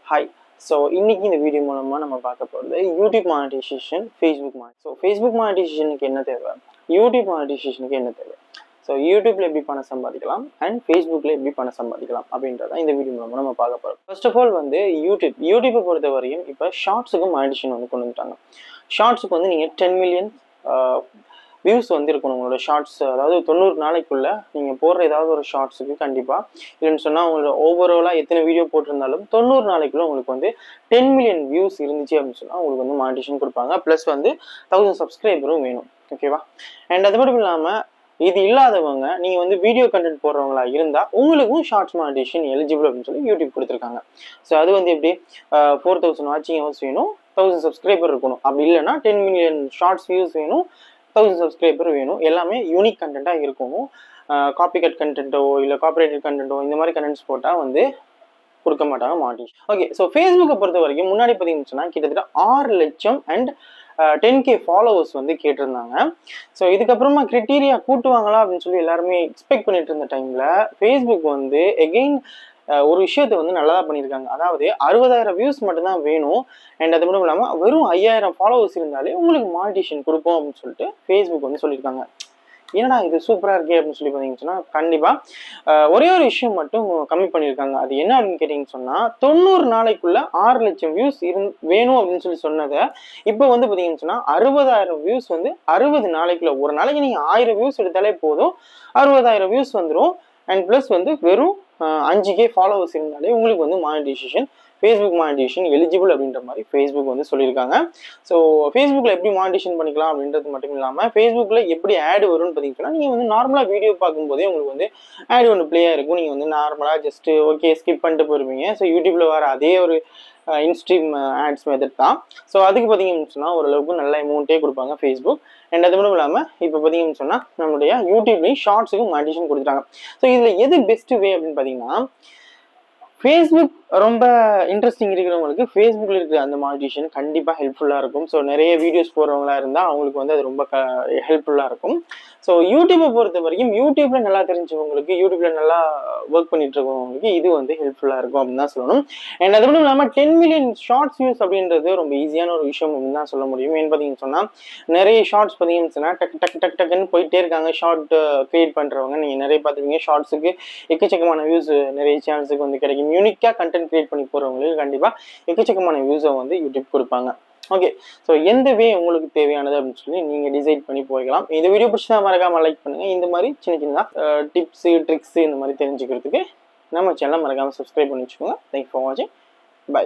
Hi. So இன்னைக்கு இந்த video மூலமாக நம்ம பார்க்க போகிறது YouTube monetisation, Facebook மானிட். So Facebook மானிட்டைசேஷனுக்கு என்ன தேவை, யூடியூப் மானிட்டைசேஷனுக்கு என்ன தேவை, ஸோ யூடியூப்ல எப்படி பணம் சம்பாதிக்கலாம் அண்ட் ஃபேஸ்புக்கில் எப்படி பணம் சம்பாதிக்கலாம் அப்படின்றத இந்த வீடியோ மூலமாக நம்ம பார்க்க போகிறோம். ஃபர்ஸ்ட் ஆஃப் ஆல் வந்து யூடியூப்பை பொறுத்த வரையும் இப்போ ஷார்ட்ஸுக்கு மானிட்டைசேஷன் வந்து கொண்டு வந்துட்டாங்க. ஷார்ட்ஸுக்கு வந்து நீங்கள் 10 மில்லியன் வியூஸ் வந்து இருக்கணும் உங்களோட ஷார்ட்ஸ். அதாவது 90 நாளைக்குள்ள நீங்கள் போடுற ஏதாவது ஒரு ஷார்ட்ஸுக்கு கண்டிப்பாக இல்லைன்னு சொன்னால் உங்களோட ஓவராலாக எத்தனை வீடியோ போட்டிருந்தாலும் 90 நாளைக்குள்ள உங்களுக்கு வந்து 10 மில்லியன் வியூஸ் இருந்துச்சு அப்படின்னு சொன்னால் உங்களுக்கு வந்து மானிட்டைசேஷன் கொடுப்பாங்க. ப்ளஸ் வந்து 1000 சப்ஸ்கிரைபரும் வேணும். ஓகேவா? அண்ட் அது மட்டும் இல்லாமல் இது இல்லாதவங்க நீங்கள் வந்து வீடியோ கண்டென்ட் போடுறவங்களா இருந்தால் உங்களுக்கும் ஷார்ட்ஸ் மானிட்டைசேஷன் எலிஜிபிள் அப்படின்னு சொல்லி யூடியூப் கொடுத்துருக்காங்க. ஸோ அது வந்து எப்படி 4000 வாட்சிங் ஹவர்ஸ் வேணும், 1000 சப்ஸ்கிரைபர் இருக்கணும். அப்படி இல்லைன்னா 10 மில்லியன் ஷார்ட்ஸ் வியூஸ் வேணும், 1000 சப்ஸ்கிரைபர் வேணும். எல்லாமே யூனிக் கண்டென்ட்டாக இருக்கணும். காப்பி கட் கண்டென்ட்டோ இல்லை காப்பிரைட்டட் கண்டென்ட்டோ இந்த மாதிரி கண்டென்ட்ஸ் போட்டால் வந்து கொடுக்க மாட்டாங்க மானிட்டைசேஷன். ஓகே, ஸோ ஃபேஸ்புக்கை பொறுத்த வரைக்கும் முன்னாடி பார்த்தீங்கன்னா கிட்டத்தட்ட 6 லட்சம் அண்ட் 10K ஃபாலோவர்ஸ் வந்து கேட்டிருந்தாங்க. ஸோ இதுக்கப்புறமா கிரைட்டீரியா கூட்டுவாங்களா அப்படின்னு சொல்லி எல்லாருமே எக்ஸ்பெக்ட் பண்ணிட்டு இருந்த டைமில் ஃபேஸ்புக் வந்து எகெயின் ஒரு விஷயத்தை வந்து நல்லா பண்ணியிருக்காங்க. அதாவது 60,000 வியூஸ் மட்டும்தான் வேணும் அண்ட் அது மட்டும் இல்லாமல் வெறும் 5000 ஃபாலோவர்ஸ் இருந்தாலே உங்களுக்கு மானிட்டைசேஷன் கொடுப்போம் அப்படின்னு சொல்லிட்டு ஃபேஸ்புக் வந்து சொல்லியிருக்காங்க. ஏன்னா இது சூப்பராக இருக்கே அப்படின்னு சொல்லி பார்த்தீங்கன்னா கண்டிப்பாக ஒரே ஒரு விஷயம் மட்டும் கம்மி பண்ணியிருக்காங்க. அது என்ன அப்படின்னு கேட்டிங்கன்னு சொன்னால் 90 நாளைக்குள்ள 6 லட்சம் வியூஸ் வேணும் அப்படின்னு சொல்லி சொன்னதை இப்போ வந்து பார்த்தீங்கன்னு சொன்னால் 60,000 வியூஸ் வந்து 60 நாளைக்குள்ள. ஒரு நாளைக்கு நீங்கள் 1000 வியூஸ் எடுத்தாலே போதும், 60,000 வியூஸ் வந்துடும். அண்ட் ப்ளஸ் வந்து வெறும் 5K ஃபாலோவர்ஸ் இருந்தாலே உங்களுக்கு வந்து மானிட்டைசேஷன், ஃபேஸ்புக் மானிட்டைசேஷன் எலிஜிபிள் அப்படின்ற மாதிரி ஃபேஸ்புக் வந்து சொல்லியிருக்காங்க. ஸோ ஃபேஸ்புக்கில் எப்படி மானிட்டைசேஷன் பண்ணிக்கலாம் அப்படின்றது மட்டும் இல்லாமல் ஃபேஸ்புக்கில் எப்படி ஆட் வரும்னு பார்த்தீங்கன்னா நீங்கள் வந்து நார்மலாக வீடியோ பார்க்கும்போதே உங்களுக்கு வந்து ஆட் ஒன்று ப்ளே ஆகிருக்கும். நீங்கள் வந்து நார்மலாக ஜஸ்ட்டு ஓகே ஸ்கிப் பண்ணிட்டு போயிருவீங்க. ஸோ யூடியூப்பில் வர அதே ஒரு இன்ஸ்ட்ரீம் ஆட்ஸ் மெத்தட் தான். ஸோ அதுக்கு பார்த்தீங்கன்னு சொன்னால் ஓரளவுக்கு நல்ல அமௌண்ட்டே கொடுப்பாங்க ஃபேஸ்புக். அண்ட் அது மட்டும் இல்லாமல் இப்போ பார்த்தீங்கன்னு சொன்னால் நம்மளுடைய யூடியூப்லேயும் ஷார்ட்ஸுக்கும் மானிட்டைசேஷன் கொடுத்துட்டாங்க. ஸோ இதில் எது பெஸ்ட் வே அப்படின்னு பார்த்தீங்கன்னா ஃபேஸ்புக் ரொம்ப இன்ட்ரெஸ்டிங் இருக்கிறவங்களுக்கு ஃபேஸ்புக்கில் இருக்கிற அந்த மானிட்டைசேஷன் கண்டிப்பாக ஹெல்ப்ஃபுல்லாக இருக்கும். ஸோ நிறைய வீடியோஸ் போடுறவங்களா இருந்தால் அவங்களுக்கு வந்து அது ரொம்ப ஹெல்ப்ஃபுல்லாக இருக்கும். ஸோ யூடியூப்பை பொறுத்த வரைக்கும் யூடியூப்பில் நல்லா தெரிஞ்சவங்களுக்கு, யூடியூப்பில் நல்லா ஒர்க் பண்ணிட்டு இருக்கவங்களுக்கு இது வந்து ஹெல்ப்ஃபுல்லாக இருக்கும் அப்படின்னு தான் சொல்லணும். அண்ட் அது மட்டும் இல்லாமல் 10 மில்லியன் ஷார்ட்ஸ் வியூஸ் அப்படின்றது ரொம்ப ஈஸியான ஒரு விஷயம் அப்படின்னு தான் சொல்ல முடியும். ஏன்னு பார்த்தீங்கன்னு சொன்னால் நிறைய ஷார்ட்ஸ் பார்த்தீங்கன்னு சொன்னால் டக்குன்னு போயிட்டே இருக்காங்க. ஷார்ட் கிரியேட் பண்ணுறவங்க நீங்கள் நிறைய பார்த்துருவீங்க. ஷார்ட்ஸுக்கு எக்கச்சக்கமான வியூஸ் நிறைய சேனல்ஸுக்கு வந்து கிடைக்கும். யூனிக்காக கண்டென்ட் கிரியேட் பண்ணி போகிறவங்களுக்கு கண்டிப்பாக எக்கச்சக்கமான வியூஸை வந்து யூடியூப் கொடுப்பாங்க. ஓகே, ஸோ எந்த வே உங்களுக்கு தேவையானது அப்படின்னு சொல்லி நீங்கள் டிசைட் பண்ணி போய்க்கலாம். இந்த வீடியோ பிடிச்சா மறக்காமல் லைக் பண்ணுங்கள். இந்த மாதிரி சின்ன சின்னதாக டிப்ஸு ட்ரிக்ஸு இந்த மாதிரி தெரிஞ்சுக்கிறதுக்கு நம்ம சேனலை மறக்காமல் சப்ஸ்கிரைப் பண்ணி வச்சுக்கோங்க. தேங்க்ஸ் ஃபார் வாட்சிங். பை.